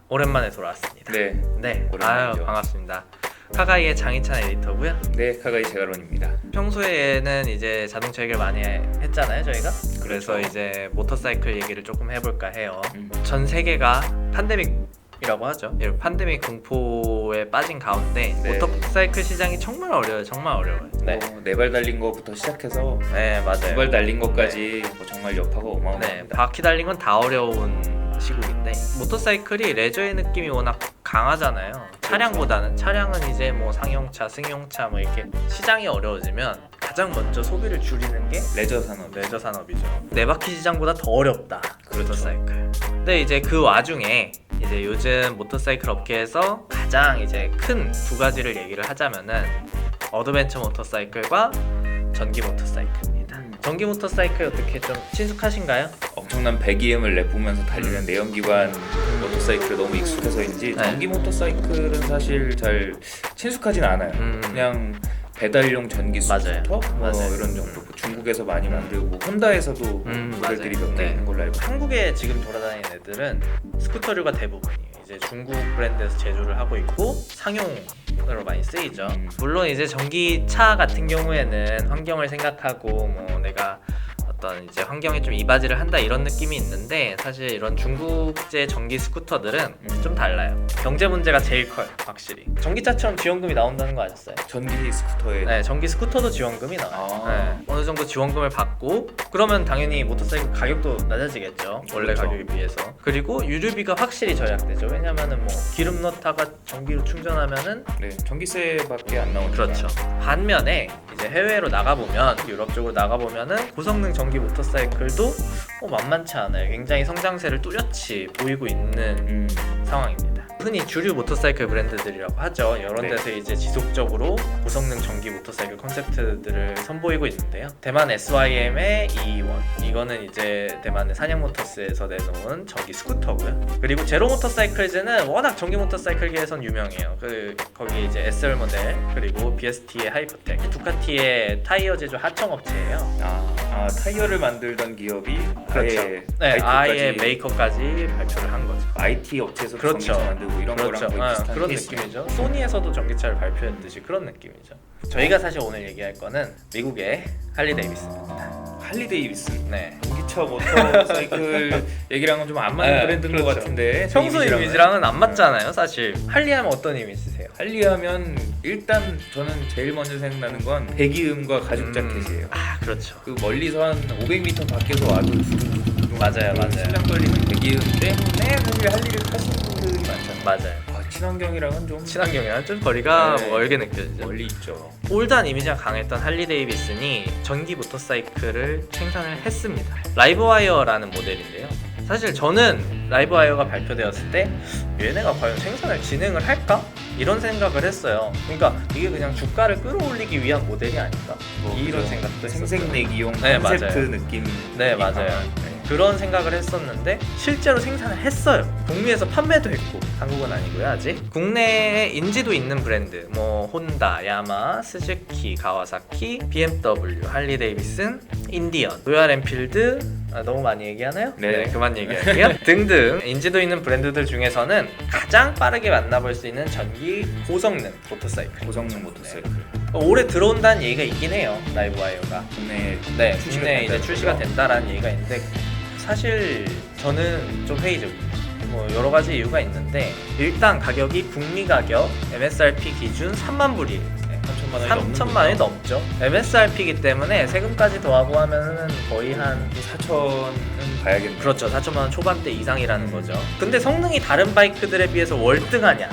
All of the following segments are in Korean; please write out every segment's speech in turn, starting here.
오랜만에 돌아왔습니다. 네. 네. 오랜만이죠. 반갑습니다. 카가이의 장희찬 에디터고요. 네, 카가이 제가론입니다. 평소에는 이제 자동차 얘기를 많이 했잖아요, 저희가. 그래서 그렇죠. 이제 모터사이클 얘기를 조금 해볼까 해요. 전 세계가 팬데믹이라고 하죠. 이 팬데믹 공포에 빠진 가운데 네. 모터사이클 시장이 정말 어려워요. 정말 어려워요. 네. 네 발 달린 거부터 시작해서 네, 맞아요. 두 발 달린 것까지 뭐 정말 여파가 네, 어마어마합니다. 바퀴 달린 건 다 어려운 시국인데 모터사이클이 레저의 느낌이 워낙 강하잖아요. 차량보다는 차량은 이제 뭐 상용차, 승용차 뭐 이렇게 시장이 어려워지면 가장 먼저 소비를 줄이는 게 레저 산업. 레저 산업이죠. 네 바퀴 시장보다 더 어렵다. 그렇죠. 모터사이클. 근데 이제 그 와중에 이제 요즘 모터사이클 업계에서 가장 이제 큰 두 가지를 얘기를 하자면은 어드벤처 모터사이클과 전기 모터사이클입니다. 전기 모터사이클 어떻게 좀 친숙하신가요? 엄청난 배기음을 내뿜으면서 달리는 내연기관 모터사이클에 너무 익숙해서인지 네. 전기 모터사이클은 사실 잘 친숙하진 않아요. 그냥 배달용 전기 맞아요. 스쿠터 뭐 맞아요. 이런 정도. 중국에서 많이 만들고 뭐 혼다에서도 모델들이 맞아요. 몇 개 네. 있는 걸로 알고 있어요. 한국에 지금 돌아다니는 애들은 스쿠터류가 대부분이에요. 이제 중국 브랜드에서 제조를 하고 있고 상용으로 많이 쓰이죠. 물론 이제 전기차 같은 경우에는 환경을 생각하고 뭐 내가 어떤 이제 환경에 좀 이바지를 한다 이런 느낌이 있는데 사실 이런 중국제 전기 스쿠터들은 좀 달라요. 경제 문제가 제일 커요, 확실히. 전기차처럼 지원금이 나온다는 거 아셨어요? 전기 스쿠터에 네, 전기 스쿠터도 지원금이 나와요. 아. 네, 어느 정도 지원금을 받고 그러면 당연히 모터사이클 가격도 낮아지겠죠. 원래 그렇죠. 가격에 비해서. 그리고 유류비가 확실히 절약되죠. 왜냐면은 뭐 기름 넣다가 전기로 충전하면은 네, 전기세밖에 안 나오니까. 그렇죠. 반면에 이제 해외로 나가보면 유럽 쪽으로 나가보면은 고성능 전기 모터사이클도 만만치 않아요. 굉장히 성장세를 뚜렷이 보이고 있는 상황입니다. 흔히 주류 모터사이클 브랜드들이라고 하죠. 이런 네. 데서 이제 지속적으로 고성능 전기 모터사이클 컨셉트들을 선보이고 있는데요. 대만 SYM의 E1 이거는 이제 대만의 산양모터스에서 내놓은 전기 스쿠터고요. 그리고 제로 모터사이클즈는 워낙 전기 모터사이클계에선 유명해요. 거기 이제 SR 모델 그리고 BST의 하이퍼텍, 두카티의 타이어 제조 하청업체예요. 타이어를 만들던 기업이 그렇죠. 아예 아예 메이커까지 발표를 한 거죠. IT 업체에서 그렇죠. 전기차 만들고 이런 그렇죠. 거랑 거의 비슷한 그런 케이스네요. 느낌이죠. 소니에서도 전기차를 발표했듯이 그런 느낌이죠. 저희가 사실 오늘 얘기할 거는 미국의 할리 데이비스입니다. 할리 데이비슨. 네. 전기차 모터사이클 얘기랑은 좀 안 맞는 네, 브랜드인 그렇죠. 것 같은데 평소 이미지랑은. 이미지랑은 안 맞잖아요, 사실. 할리하면 어떤 이미지세요? 할리 하면 일단 저는 제일 먼저 생각나는 건 배기음과 가죽 자켓이에요. 그렇죠. 그 멀리서 한 500m 밖에서 와도 맞아요. 심장 떨리는 배기음 때문에 사실 할리를 타시는 분들이 많잖아요. 맞아요. 친환경이랑은 좀 친환경이랑 좀 거리가 네. 멀게 느껴지죠. 멀리 있죠. 올드한 이미지가 강했던 할리 데이비슨이 전기 모터사이클을 생산을 했습니다. 라이브와이어라는 모델인데요. 사실 저는 라이브와이어가 발표되었을 때 얘네가 과연 생산을 진행을 할까? 이런 생각을 했어요. 그러니까 이게 그냥 주가를 끌어올리기 위한 모델이 아닐까? 이런 생각도 했었어요. 생색내기용 네, 콘셉트 맞아요. 느낌. 네, 맞아요. 그런 생각을 했었는데 실제로 생산을 했어요. 북미에서 판매도 했고 한국은 아니고요 아직. 국내에 인지도 있는 브랜드 뭐 혼다, 야마, 스즈키, 가와사키, BMW, 할리 데이비슨, 인디언, 로얄 엔필드 너무 많이 얘기하나요? 네. 그만 얘기할게요. 등등 인지도 있는 브랜드들 중에서는 가장 빠르게 만나볼 수 있는 전기 고성능 모터사이클. 고성능 모터사이클. 올해 들어온다는 얘기가 있긴 해요. 라이브와이어가. 국내 네, 출시가 국내에 이제 된다는 출시가 거죠? 된다라는 얘기가 있는데 사실 저는 좀 회의적이에요. 뭐 여러 가지 이유가 있는데 일단 가격이 북미 가격 MSRP 기준 3만 불이에요. 3천만 원이 넘죠. MSRP이기 때문에 세금까지 더하고 하면은 거의 한 4천은 봐야겠네요. 그렇죠. 4천만 원 초반대 이상이라는 거죠. 근데 성능이 다른 바이크들에 비해서 월등하냐?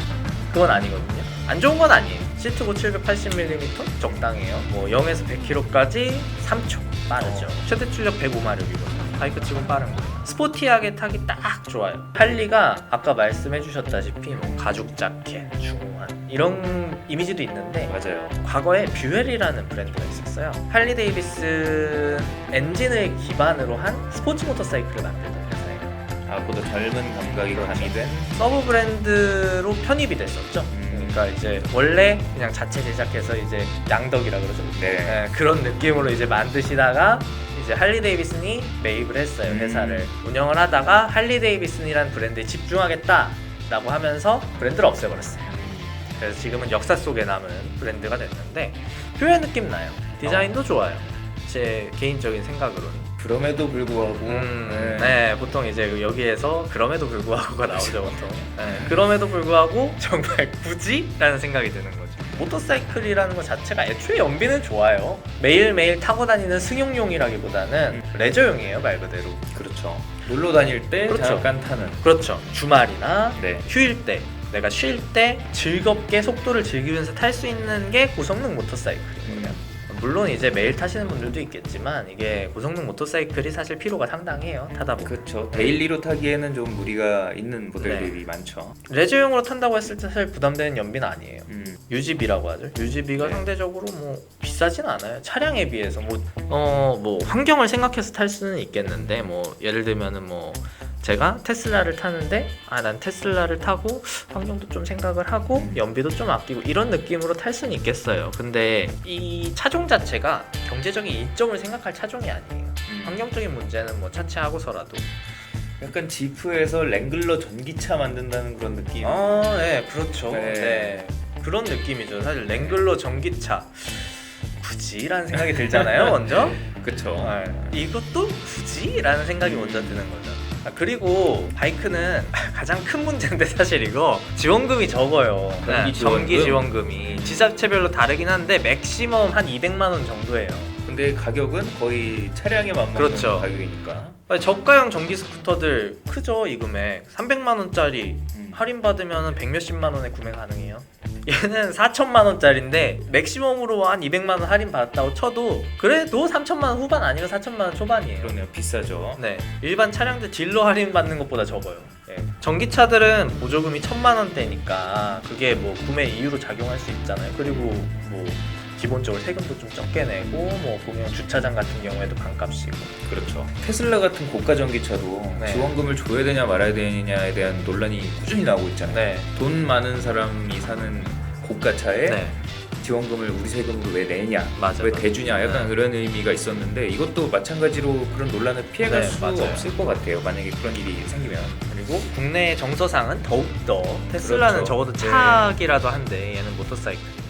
그건 아니거든요. 안 좋은 건 아니에요. 시트고 780mm 적당해요. 뭐 0에서 100km까지 3초 빠르죠. 최대 출력 105마력이거든요. 바이크 치곤 빠른 거예요. 스포티하게 타기 딱 좋아요. 할리가 아까 말씀해주셨다시피 뭐 가죽 자켓, 중후한 이런 이미지도 있는데 맞아요. 과거에 뷰엘이라는 브랜드가 있었어요. 할리 데이비슨 엔진을 기반으로 한 스포츠 모터사이클을 만들던 회사예요. 보다 젊은 감각이 가미된 서브 브랜드로 편입이 됐었죠. 그러니까 이제 원래 그냥 자체 제작해서 이제 양덕이라 그러죠. 네. 그런 느낌으로 이제 만드시다가 이제 할리 데이비슨이 매입을 했어요. 회사를 운영을 하다가 할리 데이비슨이라는 브랜드에 집중하겠다 라고 하면서 브랜드를 없애버렸어요. 그래서 지금은 역사 속에 남은 브랜드가 됐는데 표현 느낌 나요. 디자인도 좋아요. 제 개인적인 생각으로는. 그럼에도 불구하고 네, 보통 이제 여기에서 그럼에도 불구하고가 나오죠 보통. 네, 그럼에도 불구하고 정말 굳이? 라는 생각이 드는 거죠. 모터사이클이라는 것 자체가 애초에 연비는 좋아요. 매일매일 타고 다니는 승용용이라기보다는 레저용이에요 말 그대로. 그렇죠. 놀러 다닐 때 그렇죠. 잠깐 타는. 그렇죠. 주말이나 네. 휴일 때 내가 쉴 때 즐겁게 속도를 즐기면서 탈 수 있는 게 고성능 모터사이클이에요. 물론 이제 매일 타시는 분들도 있겠지만 이게 고성능 모터사이클이 사실 피로가 상당해요. 타다 보면. 그렇죠. 데일리로 타기에는 좀 무리가 있는 모델들이 많죠. 레저용으로 탄다고 했을 때 사실 부담되는 연비는 아니에요. 유지비라고 하죠. 유지비가 네. 상대적으로 뭐 비싸진 않아요. 차량에 비해서 뭐 환경을 생각해서 탈 수는 있겠는데 뭐 예를 들면은 뭐 제가 테슬라를 타는데 난 테슬라를 타고 환경도 좀 생각을 하고 연비도 좀 아끼고 이런 느낌으로 탈 수는 있겠어요. 근데 이 차종 자체가 경제적인 이점을 생각할 차종이 아니에요. 환경적인 문제는 뭐 차치하고서라도 약간 지프에서 랭글러 전기차 만든다는 그런 느낌. 네, 그렇죠. 네. 네. 그런 느낌이죠. 사실 랭글러 전기차 굳이라는 생각이 들잖아요. 먼저. 그렇죠. 이것도 굳이라는 생각이 먼저 드는 거죠. 그리고 바이크는 가장 큰 문제인데 사실 이거 지원금이 적어요. 전기 지원금이 지자체별로 다르긴 한데 맥시멈 한 200만 원 정도예요. 근데 가격은 거의 차량에 맞먹는 그렇죠. 가격이니까. 저가형 전기 스쿠터들 크죠 이 금액. 300만 원짜리 할인 받으면 100몇십만 원에 구매 가능해요. 얘는 4천만 원짜리인데 맥시멈으로 한 200만 원 할인 받았다고 쳐도 그래도 3천만 원 후반 아니고 4천만 원 초반이에요. 그러네요. 비싸죠. 네, 일반 차량들 딜러 할인 받는 것보다 적어요. 예. 전기차들은 보조금이 1,000만 원대니까 그게 뭐 구매 이유로 작용할 수 있잖아요. 그리고 뭐 기본적으로 세금도 좀 적게 내고 뭐 보면 주차장 같은 경우에도 반값이고. 그렇죠. 테슬라 같은 고가 전기차도 네. 지원금을 줘야 되냐 말아야 되냐에 대한 논란이 꾸준히 나오고 있잖아요. 네. 돈 많은 사람이 사는 고가차에 네. 지원금을 우리 세금으로 왜 내냐, 맞아, 왜 맞아. 대주냐, 약간 그런 의미가 있었는데 이것도 마찬가지로 그런 논란을 피해갈 네, 수 맞아요. 없을 것 같아요. 만약에 그런 일이 생기면. 그리고 국내 정서상은 더욱더 테슬라는 그렇죠. 적어도 네. 차기라도 한데 얘는 모터사이클이니까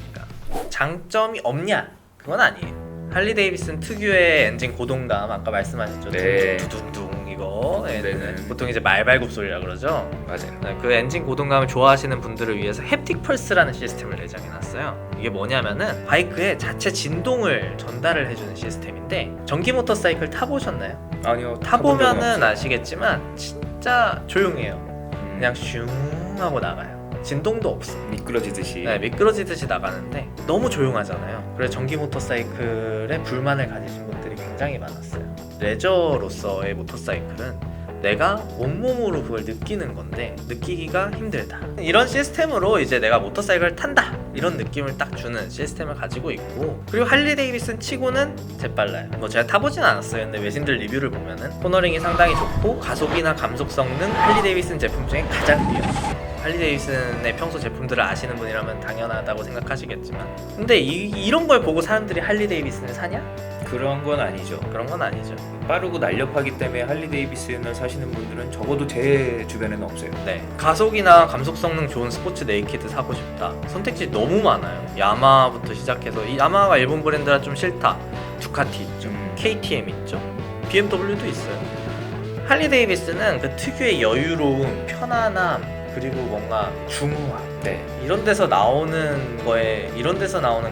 장점이 없냐? 그건 아니에요. 할리 데이비슨 특유의 엔진 고동감 아까 말씀하셨죠. 네. 두둥둥 이거 네네. 보통 이제 말발굽 소리라 그러죠. 맞아요. 네, 그 엔진 고동감을 좋아하시는 분들을 위해서 햅틱 펄스라는 시스템을 내장해놨어요. 이게 뭐냐면은 바이크에 자체 진동을 전달을 해주는 시스템인데 전기 모터사이클 타보셨나요? 아니요. 타보면은 아시겠지만 진짜 조용해요. 그냥 슝 하고 나가요. 진동도 없어. 미끄러지듯이. 네, 미끄러지듯이 나가는데 너무 조용하잖아요. 그래서 전기 모터사이클에 불만을 가지신 분들이 굉장히 많았어요. 레저로서의 모터사이클은 내가 온몸으로 그걸 느끼는 건데 느끼기가 힘들다. 이런 시스템으로 이제 내가 모터사이클을 탄다 이런 느낌을 딱 주는 시스템을 가지고 있고, 그리고 할리 데이비슨 치고는 재빨라요. 뭐 제가 타보진 않았어요. 근데 외신들 리뷰를 보면은 코너링이 상당히 좋고 가속이나 감속 성능 할리 데이비슨 제품 중에 가장 뛰어요. 할리 데이비슨의 평소 제품들을 아시는 분이라면 당연하다고 생각하시겠지만, 근데 이런 걸 보고 사람들이 할리 데이비슨을 사냐? 그런 건 아니죠. 그런 건 아니죠. 빠르고 날렵하기 때문에 할리 데이비슨을 사시는 분들은 적어도 제 주변에는 없어요. 네, 가속이나 감속 성능 좋은 스포츠 네이키드 사고 싶다. 선택지 너무 많아요. 야마하부터 시작해서 이 야마가 일본 브랜드라 좀 싫다. 두카티 있죠. KTM 있죠. BMW도 있어요. 할리 데이비슨은 그 특유의 여유로움, 편안함, 그리고 뭔가 중후함, 네. 이런 데서 나오는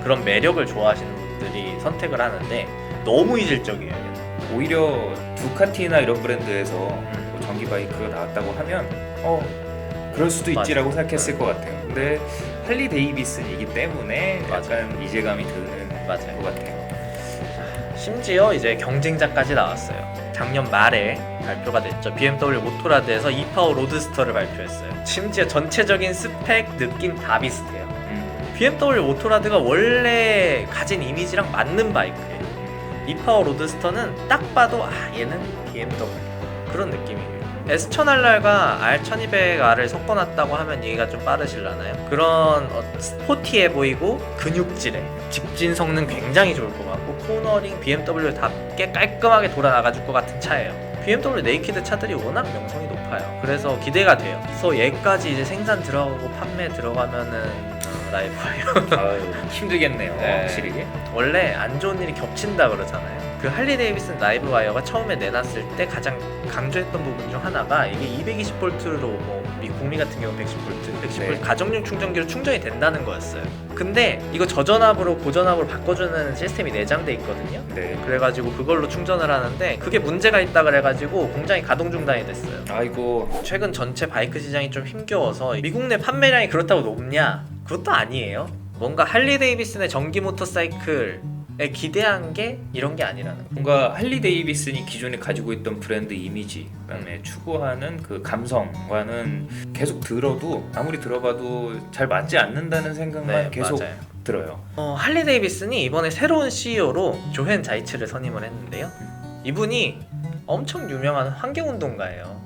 그런 매력을 좋아하시는 분들이 선택을 하는데 너무 이질적이에요. 얘는. 오히려 두카티나 이런 브랜드에서 뭐 전기 바이크가 나왔다고 하면 그럴 수도 맞아. 있지라고 생각했을 것 같아요. 근데 할리 데이비슨이기 때문에 맞아. 약간 이질감이 드는 맞아요. 것 같아요. 심지어 이제 경쟁자까지 나왔어요. 작년 말에 발표가 됐죠. BMW 모토라드에서 이파워 로드스터를 발표했어요. 심지어 전체적인 스펙, 느낌 다 비슷해요. BMW 모토라드가 원래 가진 이미지랑 맞는 바이크예요. 이파워 로드스터는 딱 봐도 얘는 BMW 그런 느낌이에요. S1000RR과 R1200R을 섞어놨다고 하면 얘기가 좀 빠르실라나요? 그런 스포티해 보이고 근육질에 직진 성능 굉장히 좋을 것 같고 코너링 BMW답게 깔끔하게 돌아나가줄 것 같은 차예요. BMW 네이키드 차들이 워낙 명성이 높아요. 그래서 기대가 돼요. 그래서 얘까지 이제 생산 들어가고 판매 들어가면은 라이브 와이어 아유, 힘들겠네요. 네. 확실히. 원래 안 좋은 일이 겹친다 그러잖아요. 그 할리 데이비슨 라이브 와이어가 처음에 내놨을 때 가장 강조했던 부분 중 하나가 이게 220V로 뭐 북미 같은 경우 110V, 110V 네. 가정용 충전기로 충전이 된다는 거였어요. 근데 이거 저전압으로 고전압으로 바꿔주는 시스템이 내장돼 있거든요. 네. 그래가지고 그걸로 충전을 하는데 그게 문제가 있다 그래가지고 공장이 가동 중단이 됐어요. 아이고. 최근 전체 바이크 시장이 좀 힘겨워서 미국 내 판매량이 그렇다고 높냐? 그것도 아니에요. 뭔가 할리 데이비슨의 전기 모터사이클에 기대한 게 이런 게 아니라는 거. 뭔가 할리 데이비슨이 기존에 가지고 있던 브랜드 이미지, 그다음에 추구하는 그 감성과는 계속 들어도 아무리 들어봐도 잘 맞지 않는다는 생각만 계속 맞아요. 들어요. 할리 데이비슨이 이번에 새로운 CEO로 조헨 자이츠를 선임을 했는데요. 이분이 엄청 유명한 환경운동가예요.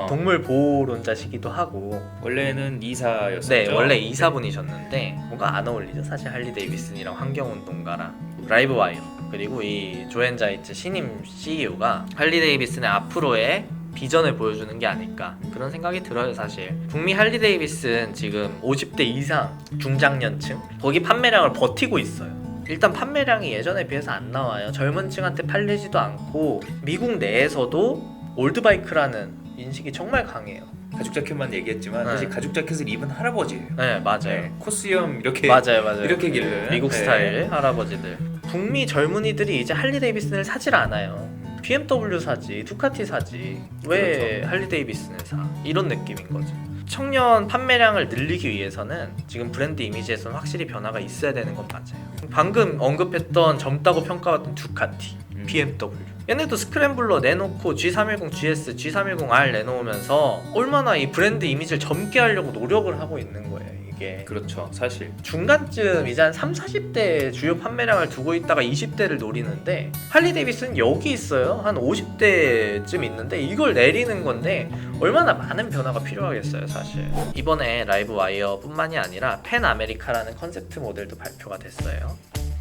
동물 보호론자시기도 하고. 원래는 이사였었죠. 네, 원래 이사분이셨는데 뭔가 안 어울리죠. 사실 할리 데이비슨이랑 환경운동가랑. 라이브 와이어 그리고 이 조앤 자이츠 신임 CEO가 할리 데이비슨의 앞으로의 비전을 보여주는 게 아닐까 그런 생각이 들어요. 사실 북미 할리 데이비슨 지금 50대 이상 중장년층 거기 판매량을 버티고 있어요. 일단 판매량이 예전에 비해서 안 나와요. 젊은 층한테 팔리지도 않고 미국 내에서도 올드바이크라는 인식이 정말 강해요. 가죽 자켓만 얘기했지만 네. 사실 가죽 자켓을 입은 할아버지예요. 네, 맞아요. 네, 코스염 이렇게 맞아요. 이렇게 길른 미국 네. 스타일 할아버지들. 북미 젊은이들이 이제 할리 데이비슨을 사질 않아요. BMW 사지, 두카티 사지. 왜 그렇죠. 할리 데이비슨을 사? 이런 느낌인 거죠. 청년 판매량을 늘리기 위해서는 지금 브랜드 이미지에서는 확실히 변화가 있어야 되는 건 맞아요. 방금 언급했던 젊다고 평가받던 두카티, BMW. 얘네도 스크램블러 내놓고 G310 GS, G310R 내놓으면서 얼마나 이 브랜드 이미지를 젊게 하려고 노력을 하고 있는 거예요. 이게 그렇죠. 사실 중간쯤 이제 한 3, 40대 주요 판매량을 두고 있다가 20대를 노리는데 할리 데이비슨 여기 있어요. 한 50대쯤 있는데 이걸 내리는 건데 얼마나 많은 변화가 필요하겠어요. 사실 이번에 라이브 와이어 뿐만이 아니라 펜 아메리카라는 컨셉트 모델도 발표가 됐어요.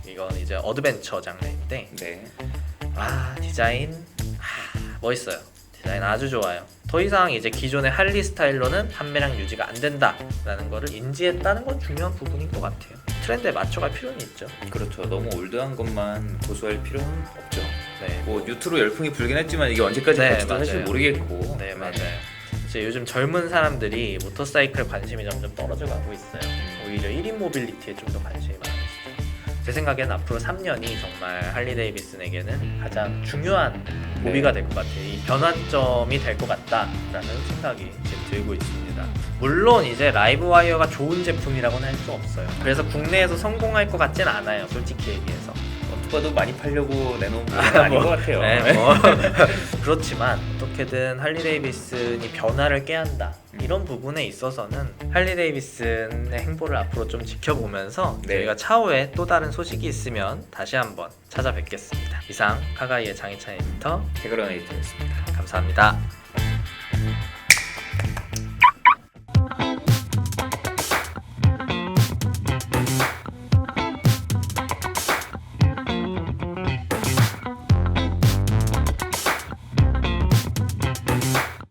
이건 이제 어드벤처 장르인데 네. 디자인 멋있어요. 디자인 아주 좋아요. 더 이상 이제 기존의 할리 스타일로는 판매량 유지가 안 된다라는 거를 인지했다는 건 중요한 부분인 것 같아요. 트렌드에 맞춰갈 필요는 있죠. 그렇죠. 너무 올드한 것만 고수할 필요는 없죠. 네. 뭐 뉴트로 열풍이 불긴 했지만 이게 언제까지 네, 갈지도 사실 맞아요. 모르겠고. 네, 맞아요. 이제 요즘 젊은 사람들이 모터사이클 관심이 점점 떨어져 가고 있어요. 오히려 1인 모빌리티에 좀 더 관심이 많아지죠. 제 생각에는 앞으로 3년이 정말 할리 데이비슨에게는 가장 중요한 고비가 될 것 같아요. 이 변환점이 될 것 같다라는 생각이 지금 들고 있습니다. 물론 이제 라이브 와이어가 좋은 제품이라고는 할 수 없어요. 그래서 국내에서 성공할 것 같진 않아요. 솔직히 얘기해서. 누가 더 많이 팔려고 내놓은 건 아닌 것 같아요. 네, 그렇지만 어떻게든 할리 데이비슨이 변화를 깨한다 이런 부분에 있어서는 할리 데이비슨의 행보를 앞으로 좀 지켜보면서 네. 저희가 차후에 또 다른 소식이 있으면 다시 한번 찾아뵙겠습니다. 이상 카가이의 장희찬 에디터 개그런 에이터였습니다. 감사합니다.